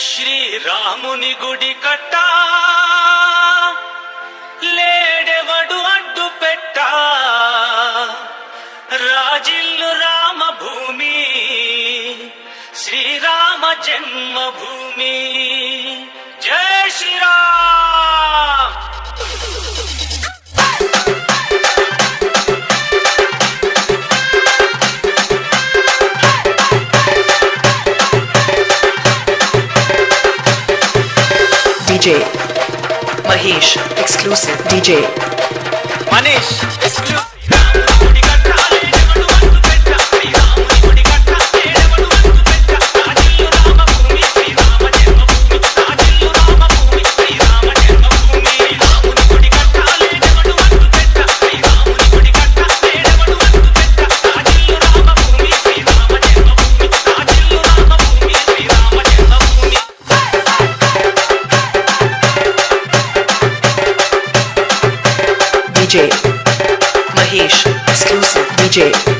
శ్రీరాముని గుడి కట్టా లేడెవడు అడ్డు పెట్టా రాజిల్లు రామభూమి శ్రీరామ జన్మభూమి జై Sriram. DJ Mahesh exclusive DJ Manish exclusive. DJ Mahesh exclusive DJ